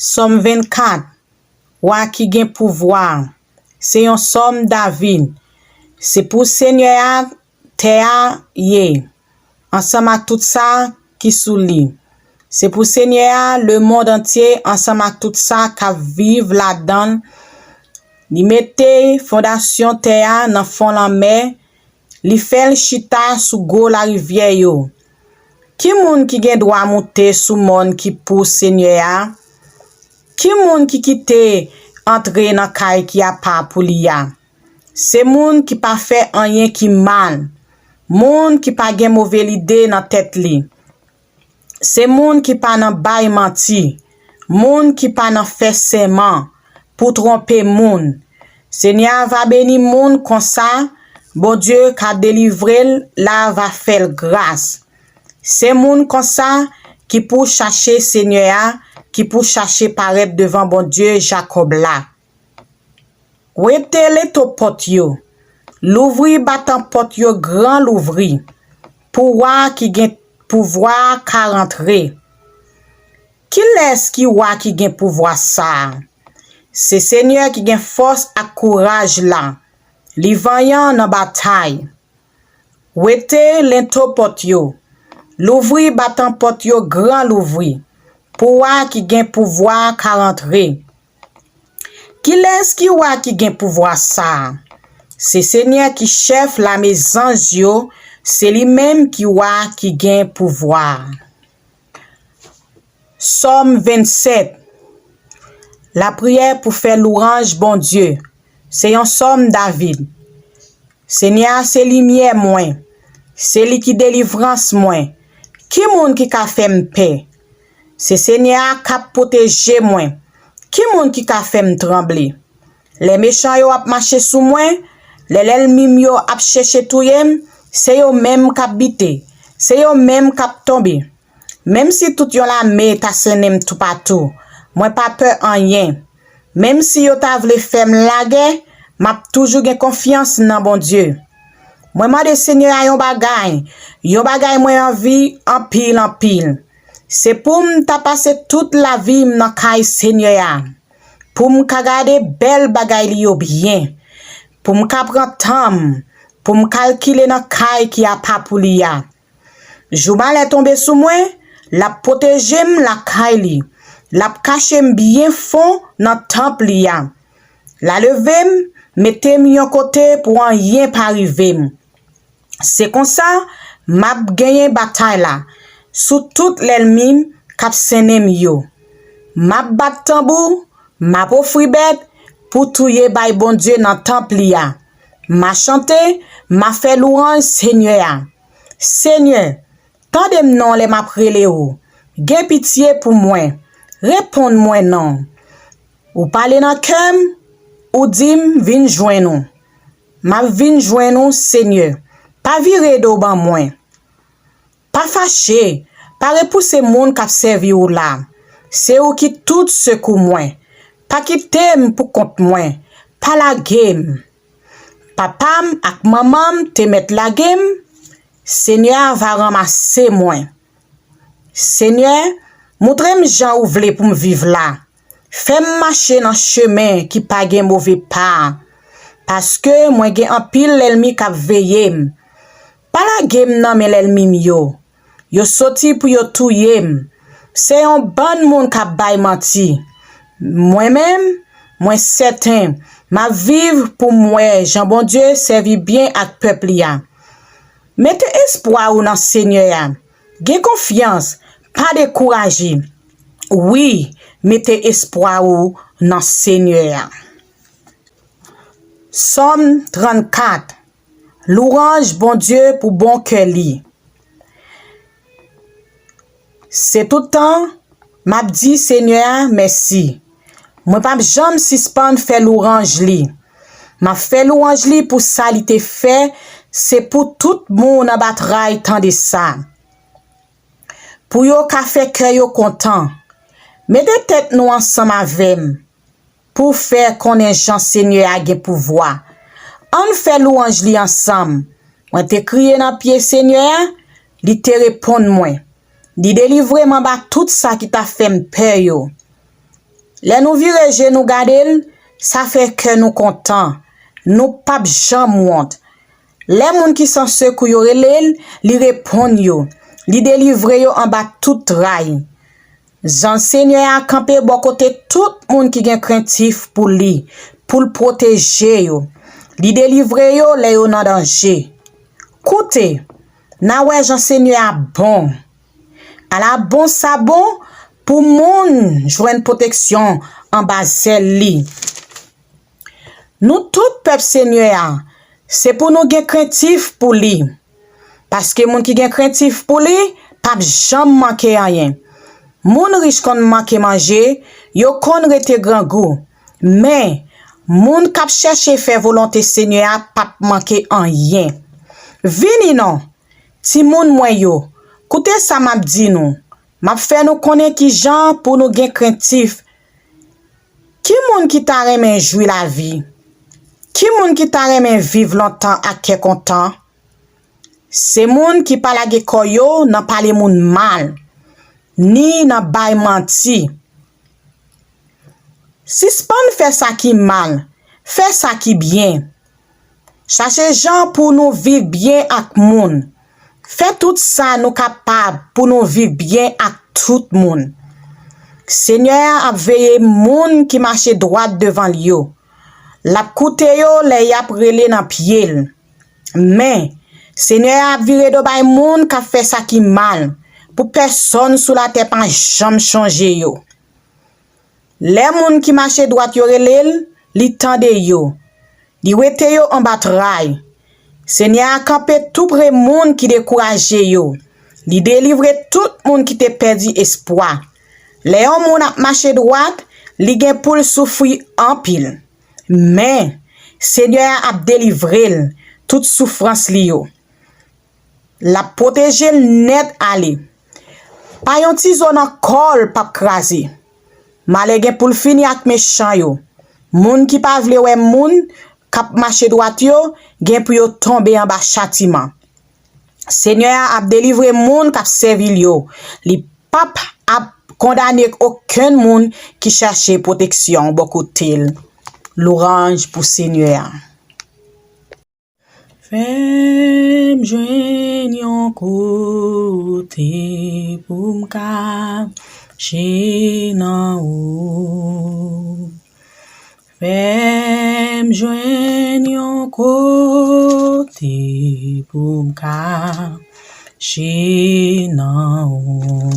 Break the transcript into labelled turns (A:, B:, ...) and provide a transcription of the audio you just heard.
A: Somme 24, Roi qui gen pouvoir. C'est un somme David. C'est pour Seigneur terre yé. Ensemble à tout ça qui sous lui. C'est pour Seigneur le monde entier ensemble à tout ça qui vive là-dedans. Li mette fondation terre dans fond la mer. Li fait chita sous go la rivière yo. Qui moun qui gen droit monter sous monde qui pour Seigneur? Qui moun qui quitte entrer dans kay qui a pas pour liya? C'est moun qui pas fait rien qui mal. Moun qui pas gen mauvais idée dans tête li. C'est moun qui pas nan bay menti. Moun qui pas nan fait serment pour tromper moun. Seigneur va bénir moun comme ça. Bon Dieu qu'a délivré là va faire grâce. C'est moun comme ça qui pour chercher Seigneur, qui pour chercher paraître devant bon Dieu Jacob là. Retele to pot yo. L'ouvri battant pot yo grand l'ouvri. Pouvoir qui gen pouvoir ka rentrer. Qui laisse qui wa qui gen pouvoir ça? C'est Seigneur qui gen force et courage là. Li vaillant dans bataille. Wete lento pot yo. L'ouvri battant pot yo grand l'ouvri. Pouvoir qui gen pouvoir ka rentrer. Qui laisse qui wa qui gen pouvoir ça? C'est Seigneur qui chef la maison yo, c'est lui-même qui wa qui gen pouvoir. Somme 27. La prière pour faire louange bon Dieu. C'est un somme David. Seigneur, c'est lumière moins. C'est lui qui délivrance moins. Qui moun qui ka fait paix? C'est Seigneur qui protège moins. Qui moun qui ka fait trembler? Les méchants yo ap marcher sous moi, les l'ennemi yo ap chercher touyem, c'est yo même qui bité, c'est yo même qui tomber. Même si tout yon la me ta senem tout partout, moi pas peur en rien. Même si yo ta vle fem lage, m'a toujours gen confiance dans bon Dieu. Moi mande Seigneur a yon bagay moi envie en pile. C'est pour m'ta passer toute la vie dans kay Seigneur. Pour m'ka garder belle bagay li yo bien. Pour m'ka prendre temps, pour m'calculer dans kay qui a pas pour liya. Joumal est tombé sous moi, la protégem la kay li. La kachem bien fond dans temple liya. La levem, mettez yon côté pour rien pas arriver. C'est comme ça, m'a gagné bataille là. Sous toute l'ennemi k'ap senem yo. M'a bat tambour, m'a offri bête pour touyer bay bon Dieu dans temple liya. M'a chanté, m'a fait louange Seigneur. Seigneur, tendez-moi non les m'a prélé ou. Gen pitié pour moi. Répondez-moi non. Ou parlez dans kem, ou dim vin joindre nous. M'a vin joindre nous Seigneur. Pas virer do ban moi. Pas fâché, pas repousser moun k'ap servi ou là. C'est ou qui tout secoue moi. Pas quitter pour compte moi. Pas la game. Papam ak mamam te met la game. Seigneur va ramasser moi. Seigneur, montrez-moi Jean ou vle pour me vivre là. Fais-moi marcher dans chemin qui pas gen mauvais pas. Parce que moi gen en pile l'ennemi k'ap veillé. Pas la game nan mais l'ennemi yo. Yo sorti pour yo touye. C'est un bon monde k'ap bay menti. Moi-même, moi certain, ma vivre pour moi, Jean bon Dieu servi bien ak peuple ya. Mettez espoir ou dans Seigneur. Gen confiance, pas décourager. Oui, mettez espoir ou dans Seigneur. Somme 34. Louange bon Dieu pour bon cœur li. C'est tout le temps, m'a dit Seigneur merci. Moi pas jamais suspend faire louange li. M'a fait louange li pour ça li te fait, c'est pour tout monde en bataille tant de ça. Pour yo ka fait cœur yo content. Mettez tête nous ensemble avec pour faire connaître Jean Seigneur a gen pouvoir. On fait louange li ensemble. On te crié dans pied Seigneur, li te répond moi. Li délivre m'en bas tout ça qui t'a fait peur yo. Les nous virer nous garder, ça fait que nous content. Nous pas jamais honte. Les gens qui sont secours yo relèl, li répondent yo. Li délivre yo en bas tout rail. Jean Seigneur a campé bon côté tout monde qui gen craintif pour lui, pour le protéger yo. Li délivre yo les yo nan danger. Koute, na wè Jean Seigneur a bon. A la bon sa bon pour moun joindre protection en bas li. Nous tout peuple Seigneur, c'est pour nous gen craintif pour lui. Parce que moun qui gen craintif pour lui, pas jamais manquer rien. Moun riche kon manque manger, yo kon rete grand goût. Mais moun kap cherche faire volonté Seigneur pas manquer rien. Vini non, ti moun mwen yo, koute sa m'a dit nou. M'a fait nous connaître qui gens pour nous gen craintif. Qui moun qui ta remen jouir la vie? Qui moun qui ta remen vivre longtemps à ke content? C'est moun qui pa lage koyo nan pale moun mal, ni nan bay manti. Si span fait ça qui mal, fait ça qui bien. Cherchez gens pour nous vivre bien avec moun. Fait tout ça nous capable pour nous vivre bien avec tout moun. Seigneur a veillé moun qui marche droit devant lui. La koute yo le yap rele nan pied. Mais Seigneur a viré de bay moun qui fait ça qui mal. Pour personne sous la terre pas jamais changer yo. Les moun qui marche droit yo relel, li tande yo. Li wete yo en batray. Seigneur a campé tout près moun qui découragé yo. Li délivre tout moun qui te perdu espoir. Les moun a marché droit, li gen pou souffrir en pile. Mais Seigneur a délivré toute souffrance li yo. La protéger net aller. Pa yon ti zone kol pa krasi. Malé gen pou fini ak méchant yo. Moun qui pa vle wè moun kap marché droit yo, gen pou yo tomber en bas châtiment. Seigneur a délivré moun kap servil yo. Li pap a condamné aucun moun qui cherchait protection beaucoup tel. L'orange pour Seigneur. Fem jwen yon kote pou m'ka che nan ou. Fem jwen yon kote pou m'ka che nan ou.